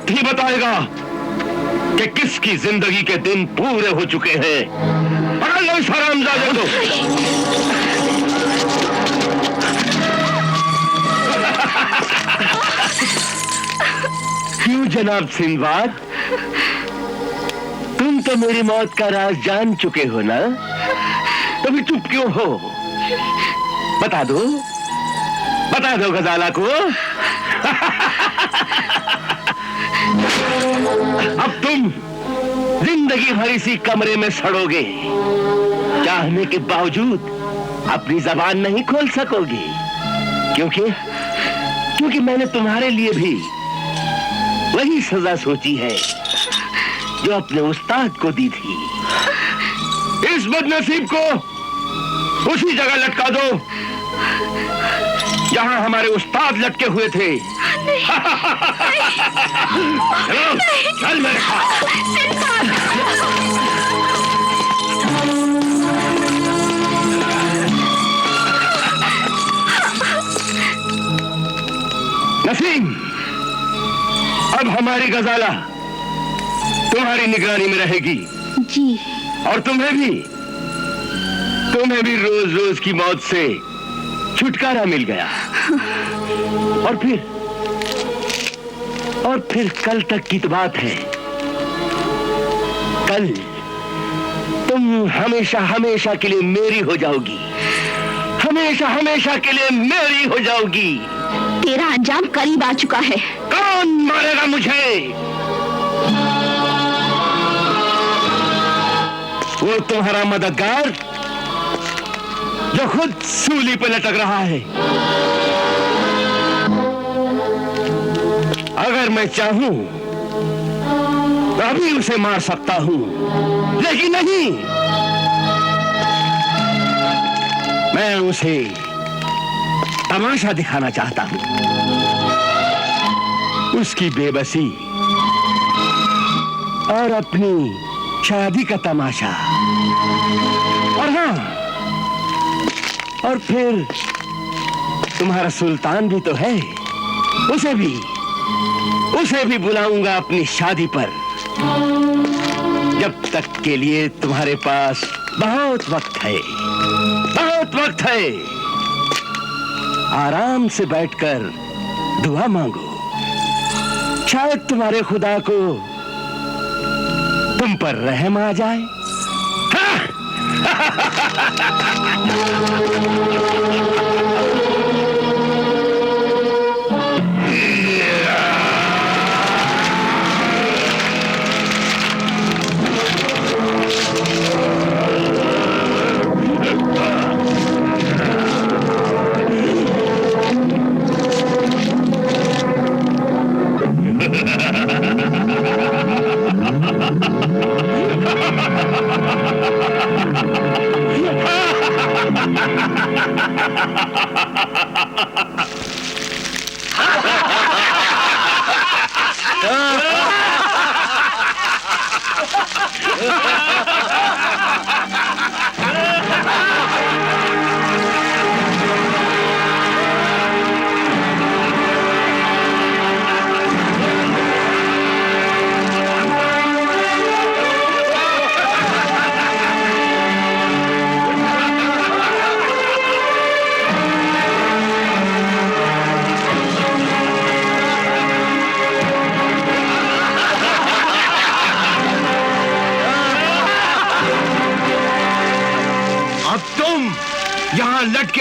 वक्त ही बताएगा कि किसकी जिंदगी के दिन पूरे हो चुके हैं। पकड़ लो इस हरामजादे को। क्यों जनाब सिंदबाद, तुम तो मेरी मौत का राज जान चुके हो ना, तभी चुप क्यों हो? बता दो गजाला को। अब तुम जिंदगी भर इसी कमरे में सड़ोगे, चाहने के बावजूद अपनी जबान नहीं खोल सकोगे, क्योंकि मैंने तुम्हारे लिए भी वही सजा सोची है जो अपने उस्ताद को दी थी। इस बदनसीब को उसी जगह लटका दो जहां हमारे उस्ताद लटके हुए थे। चल मेरे साथ। नसीम, अब हमारी गजाला तुम्हारी निगरानी में रहेगी। जी। और तुम्हें भी रोज रोज की मौत से छुटकारा मिल गया। और फिर कल तक की तो बात है। कल तुम हमेशा हमेशा के लिए मेरी हो जाओगी, हमेशा हमेशा के लिए मेरी हो जाओगी। तेरा अंजाम करीब आ चुका है। कौन मारेगा मुझे? वो तुम्हारा मददगार जो खुद सूली पे लटक रहा है। अगर मैं चाहूं तो अभी उसे मार सकता हूं, लेकिन नहीं, मैं उसे तमाशा दिखाना चाहता हूं, उसकी बेबसी और अपनी शादी का तमाशा। और हाँ, और फिर तुम्हारा सुल्तान भी तो है, उसे भी बुलाऊंगा अपनी शादी पर। जब तक के लिए तुम्हारे पास बहुत वक्त है, बहुत वक्त है। आराम से बैठकर दुआ मांगो, शायद तुम्हारे खुदा को तुम पर रहम आ जाए।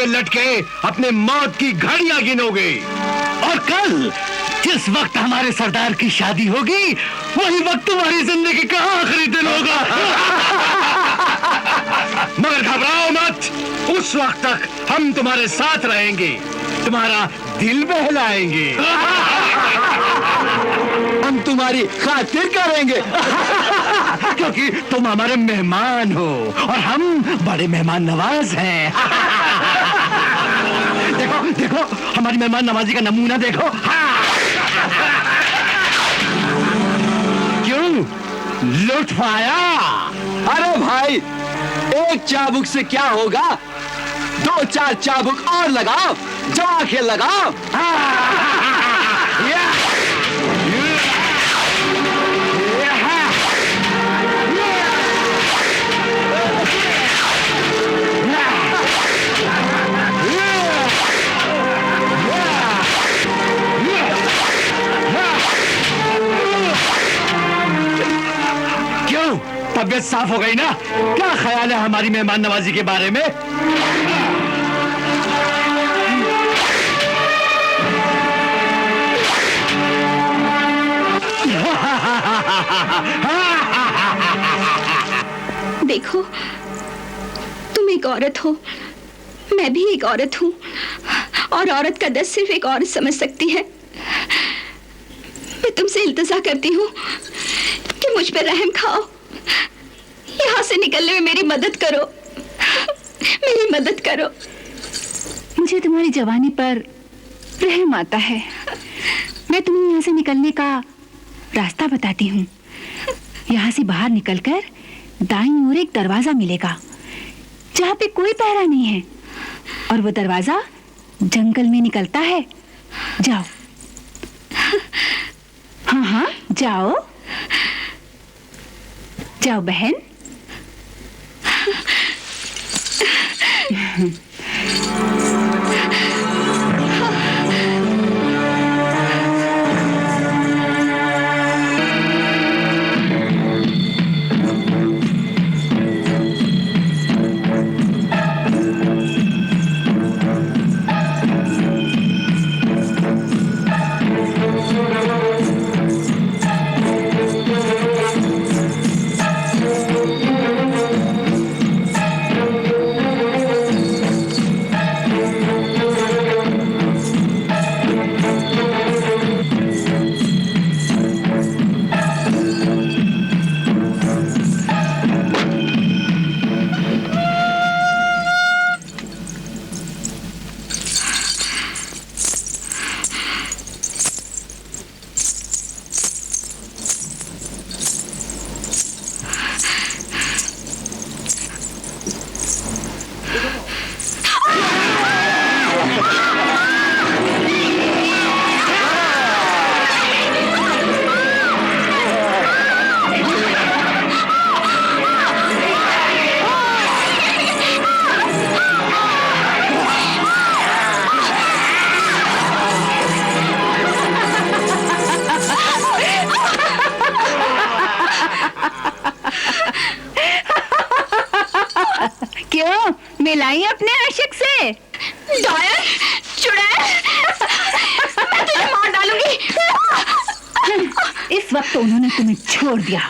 लटके अपने मौत की घड़ियां गिनोगे, और कल जिस वक्त हमारे सरदार की शादी होगी, वही वक्त तुम्हारी जिंदगी का आखिरी दिन होगा। मगर घबराओ मत, उस वक्त तक हम तुम्हारे साथ रहेंगे, तुम्हारा दिल बहलाएंगे। हम तुम्हारी खातिर करेंगे क्योंकि तुम हमारे मेहमान हो और हम बड़े मेहमान नवाज हैं। देखो देखो, हमारी मेहमान नवाजी का नमूना देखो। क्यों लुट पाया? अरे भाई, एक चाबुक से क्या होगा, 2-4 चाबुक और लगाओ, जमा के लगाओ। तबीयत साफ हो गई ना? क्या ख्याल है हमारी मेहमान नवाजी के बारे में? देखो, तुम एक औरत हो, मैं भी एक औरत हूँ, और औरत का दर्द सिर्फ एक औरत समझ सकती है। मैं तुमसे इल्तिजा करती हूँ कि मुझ पर रहम खाओ, यहाँ से निकलने में मेरी मदद करो, मेरी मदद करो। मुझे तुम्हारी जवानी पर रहम आता है। मैं तुम्हें यहाँ से निकलने का रास्ता बताती हूँ। यहाँ से बाहर निकलकर दाईं ओर एक दरवाजा मिलेगा जहाँ पे कोई पहरा नहीं है, और वो दरवाजा जंगल में निकलता है। जाओ। हाँ हाँ, जाओ जाओ बहन। क्यों, मिलाई अपने आशिक से? डायन, चुड़ैल, मैं तुझे मार डालूंगी। इस वक्त तो उन्होंने तुम्हें छोड़ दिया,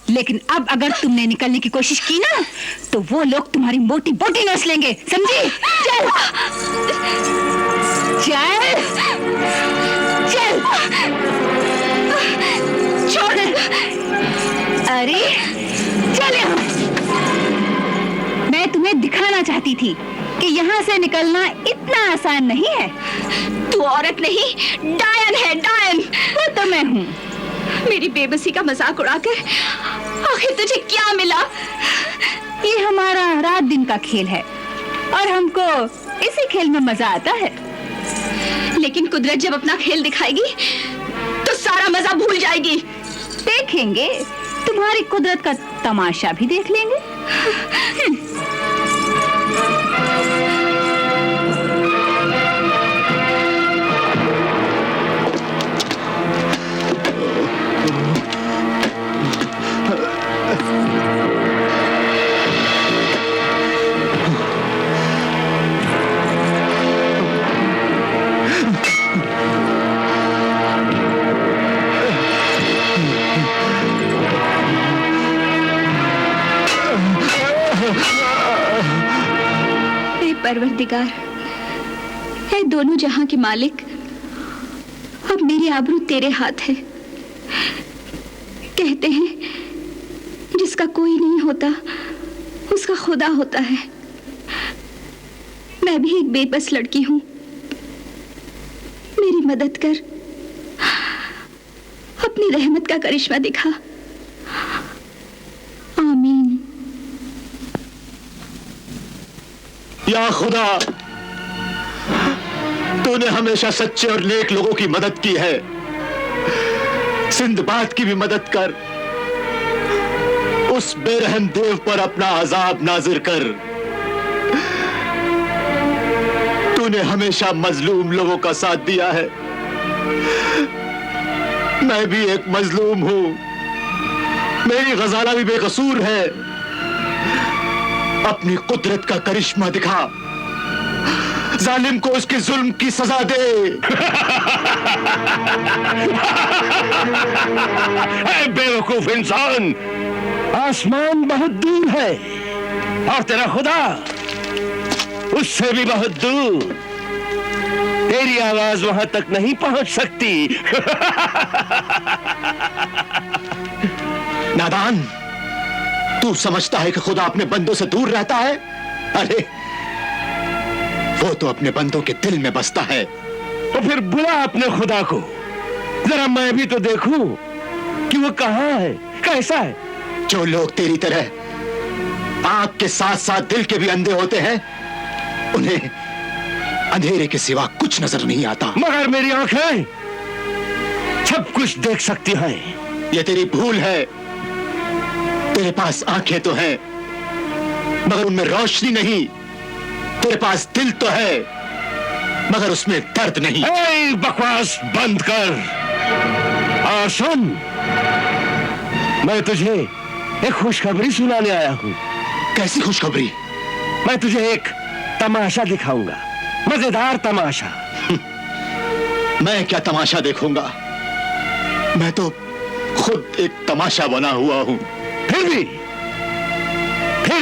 लेकिन अब अगर तुमने निकलने की कोशिश की ना, तो वो लोग तुम्हारी मोटी बोटी नोच लेंगे, समझी? चल चल चल। छोड़। अरे चल यहाँ। मैं तुम्हें दिखाना चाहती थी कि यहाँ से निकलना इतना आसान नहीं है। तू औरत नहीं, डायन है, डायन। वो तो मैं हूँ। मेरी बेबसी का मजाक उड़ाकर आखिर तुझे क्या मिला? ये हमारा रात दिन का खेल है और हमको इसी खेल में मजा आता है। लेकिन कुदरत जब अपना खेल दिखाएगी तो सारा मजा भूल जाएगी। देखेंगे, तुम्हारी कुदरत का तमाशा भी देख लेंगे। परवरदिगार, है दोनों जहां के मालिक, अब मेरी आबरू तेरे हाथ है। कहते हैं जिसका कोई नहीं होता उसका खुदा होता है। मैं भी एक बेबस लड़की हूं, मेरी मदद कर, अपनी रहमत का करिश्मा दिखा। आमीन। या खुदा, तूने हमेशा सच्चे और नेक लोगों की मदद की है। सिंदबाद की भी मदद कर, उस बेरहम देव पर अपना अजाब नाजिर कर। तूने हमेशा मजलूम लोगों का साथ दिया है। मैं भी एक मजलूम हूं, मेरी गजाला भी बेकसूर है। अपनी कुदरत का करिश्मा दिखा, जालिम को उसके जुल्म की सजा दे। ऐ बेवकूफ इंसान, आसमान बहुत दूर है और तेरा खुदा उससे भी बहुत दूर। तेरी आवाज वहां तक नहीं पहुंच सकती। नादान, तू समझता है कि खुदा अपने बंदों से दूर रहता है? अरे वो तो अपने बंदों के दिल में बसता है। तो फिर बुला अपने खुदा को, जरा मैं भी तो देखूं कि वो कहां है, कैसा है। जो लोग तेरी तरह आंख के साथ साथ दिल के भी अंधे होते हैं, उन्हें अंधेरे के सिवा कुछ नजर नहीं आता। मगर मेरी आंखें सब कुछ देख सकती हैं। ये तेरी भूल है। तेरे पास आंखें तो हैं, मगर उनमें रोशनी नहीं। तेरे पास दिल तो है, मगर उसमें दर्द नहीं। ऐ बकवास बंद कर और सुन, मैं तुझे एक खुशखबरी सुनाने आया हूं। कैसी खुशखबरी? मैं तुझे एक तमाशा दिखाऊंगा, मजेदार तमाशा। मैं क्या तमाशा देखूंगा? मैं तो खुद एक तमाशा बना हुआ हूं। फिर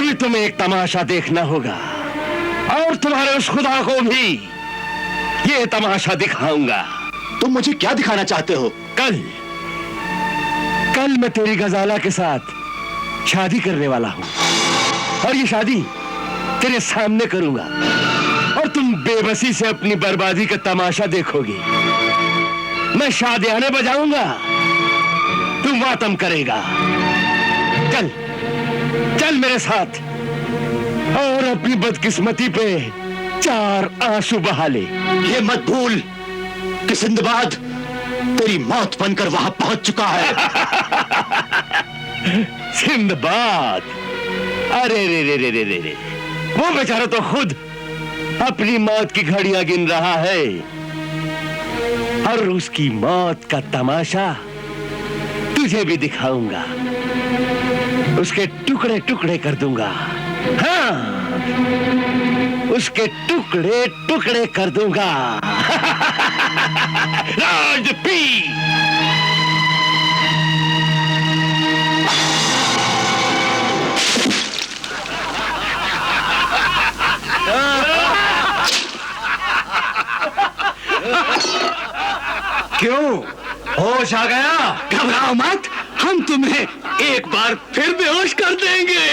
भी तुम्हें एक तमाशा देखना होगा, और तुम्हारे उस खुदा को भी ये तमाशा दिखाऊंगा। तुम मुझे क्या दिखाना चाहते हो? कल मैं तेरी गजाला के साथ शादी करने वाला हूं, और ये शादी तेरे सामने करूंगा, और तुम बेबसी से अपनी बर्बादी का तमाशा देखोगे। मैं शादियाने बजाऊंगा, तुम मातम करेगा। चल मेरे साथ और अपनी बदकिस्मती पे 4 आंसू बहा ले। ये मत भूल कि सिंदबाद तेरी मौत बनकर वहां पहुंच चुका है। सिंदबाद? अरे रे, वो बेचारा तो खुद अपनी मौत की घड़ियां गिन रहा है, और उसकी मौत का तमाशा तुझे भी दिखाऊंगा। उसके टुकड़े टुकड़े कर दूंगा। हाँ, उसके टुकड़े टुकड़े कर दूंगा। राजपी क्यों? होश आ गया? घबराओ मत, हम तुम्हें एक बार फिर बेहोश कर देंगे।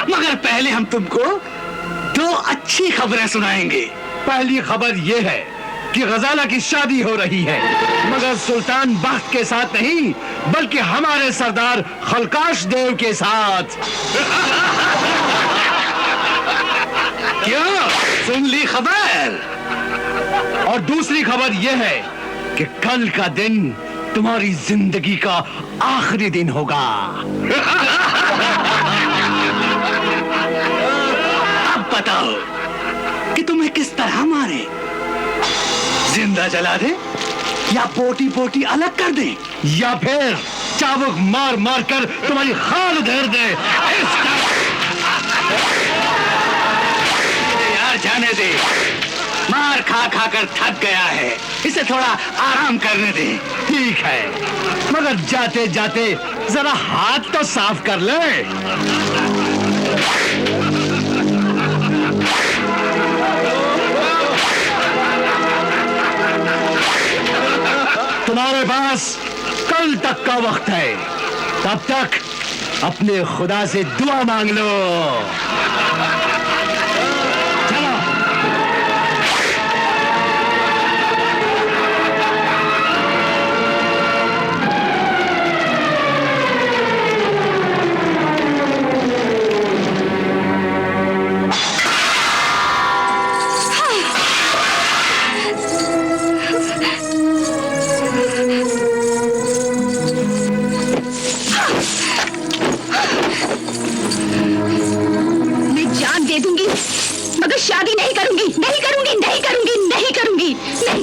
मगर पहले हम तुमको 2 अच्छी खबरें सुनाएंगे। पहली खबर यह है कि गजाला की शादी हो रही है, मगर सुल्तान बख्त के साथ नहीं, बल्कि हमारे सरदार खलकाश देव के साथ। क्या सुन ली खबर? और दूसरी खबर यह है कि कल का दिन तुम्हारी जिंदगी का आखिरी दिन होगा। अब बताओ कि तुम्हें किस तरह मारे? जिंदा जला दे, या पोटी पोटी अलग कर दे, या फिर चाबुक मार मार कर तुम्हारी खाल उधेड़ दे। यार जाने दे, मार खा खा कर थक गया है, इसे थोड़ा आराम करने दे। ठीक है, मगर जाते जाते जरा हाथ तो साफ कर ले। तुम्हारे पास कल तक का वक्त है, तब तक अपने खुदा से दुआ मांग लो। चलो।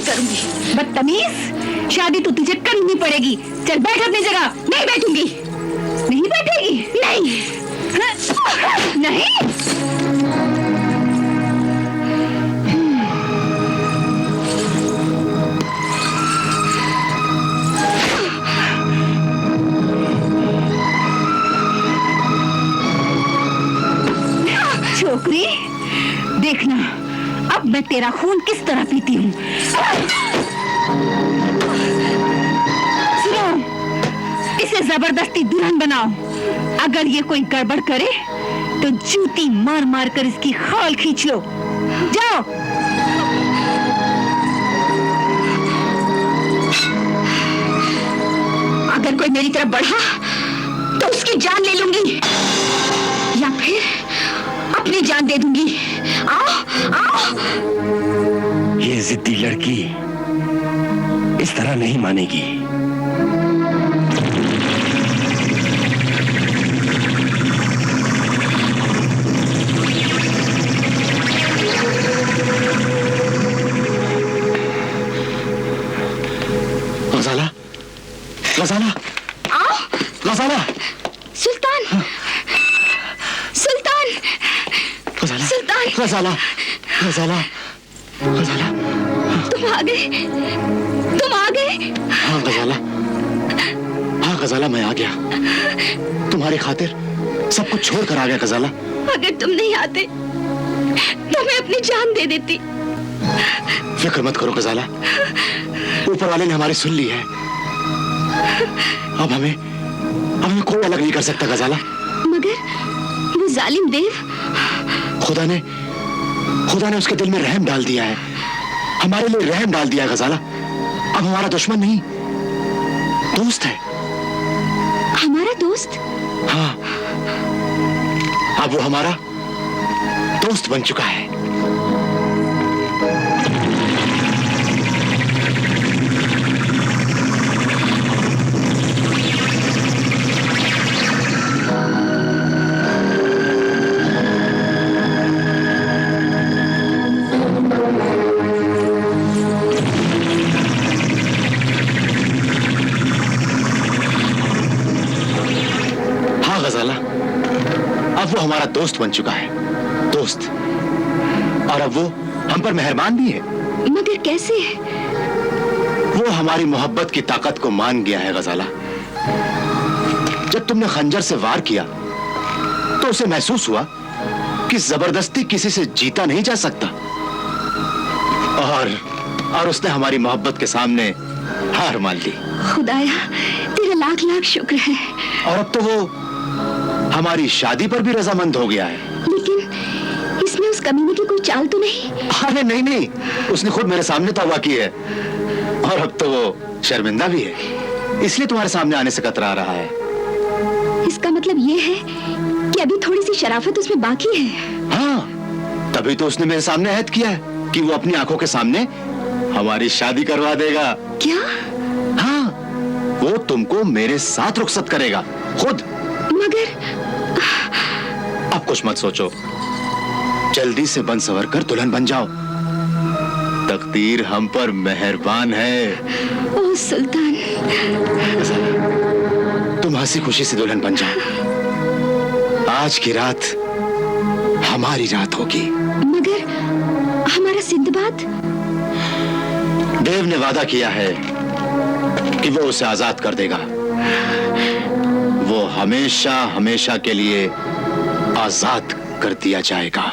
करूंगी। बदतमीज, शादी तो तुझे करनी पड़ेगी। चल बैठ अपनी जगह। नहीं बैठूंगी। नहीं बैठेगी? नहीं। नहीं। छोकरी, देखना अब मैं तेरा खून किस तरह पीती हूँ। सुनो, इसे जबरदस्ती दुल्हन बनाओ। अगर ये कोई गड़बड़ करे तो जूती मार मार कर इसकी खाल खींच लो। जाओ। अगर कोई मेरी तरफ बढ़ा तो उसकी जान ले लूंगी या फिर अपनी जान दे दूंगी। आओ, आओ। ये जिद्दी लड़की इस तरह नहीं मानेगी। गजाला, गजाला, आओ। गजाला, सुल्तान, सुल्तान, गजाला, सुल्तान। गजाला, गजाला, गजाला। तुम आ गए, तुम आ गए। हाँ गजाला, हाँ गजाला, मैं आ गया। तुम्हारी खातिर सब कुछ छोड़ कर आ गया गजाला। अगर तुम नहीं आते तो मैं अपनी जान दे देती। फिक्र मत करो गजाला, ऊपर वाले ने हमारी सुन ली है। अब हमें कोई अलग नहीं कर सकता गजाला। मगर वो जालिम देव, खुदा ने उसके दिल में रहम डाल दिया है, हमारे लिए रहम डाल दिया है गजाला। अब हमारा दुश्मन नहीं, दोस्त है। हमारा दोस्त? हाँ, अब वो हमारा दोस्त बन चुका है। अब वो हमारा दोस्त बन चुका है, दोस्त। और अब वो हम पर मेहरबान भी है। मगर कैसे? वो हमारी मोहब्बत की ताकत को मान गया है गजाला। जब तुमने खंजर से वार किया तो उसे महसूस हुआ कि जबरदस्ती किसी से जीता नहीं जा सकता, और उसने हमारी मोहब्बत के सामने हार मान ली। खुदाया, तेरा लाख लाख शुक्र है। और अब तो वो हमारी शादी पर भी रजामंद हो गया है। लेकिन इसमें उस कमीने की कोई चाल तो नहीं? अरे नहीं, उसने खुद मेरे सामने तौबा की है, और अब तो वो शर्मिंदा भी है, इसलिए तुम्हारे सामने आने से कतरा रहा है। इसका मतलब ये है कि अभी थोड़ी सी शराफत उसमें बाकी है। हाँ, तभी तो उसने मेरे सामने अहद किया है कि वो अपनी आंखों के सामने हमारी शादी करवा देगा। क्या? हाँ, वो तुमको मेरे साथ रुखसत करेगा खुद। मगर अब कुछ मत सोचो, जल्दी से बन सवर कर दुल्हन बन जाओ। तकदीर हम पर मेहरबान है। ओ सुल्तान, तुम हंसी खुशी से दुल्हन बन जाओ। आज की रात हमारी रात होगी। मगर हमारा सिंदबाद? देव ने वादा किया है कि वो उसे आजाद कर देगा। वो हमेशा हमेशा के लिए आजाद कर दिया जाएगा।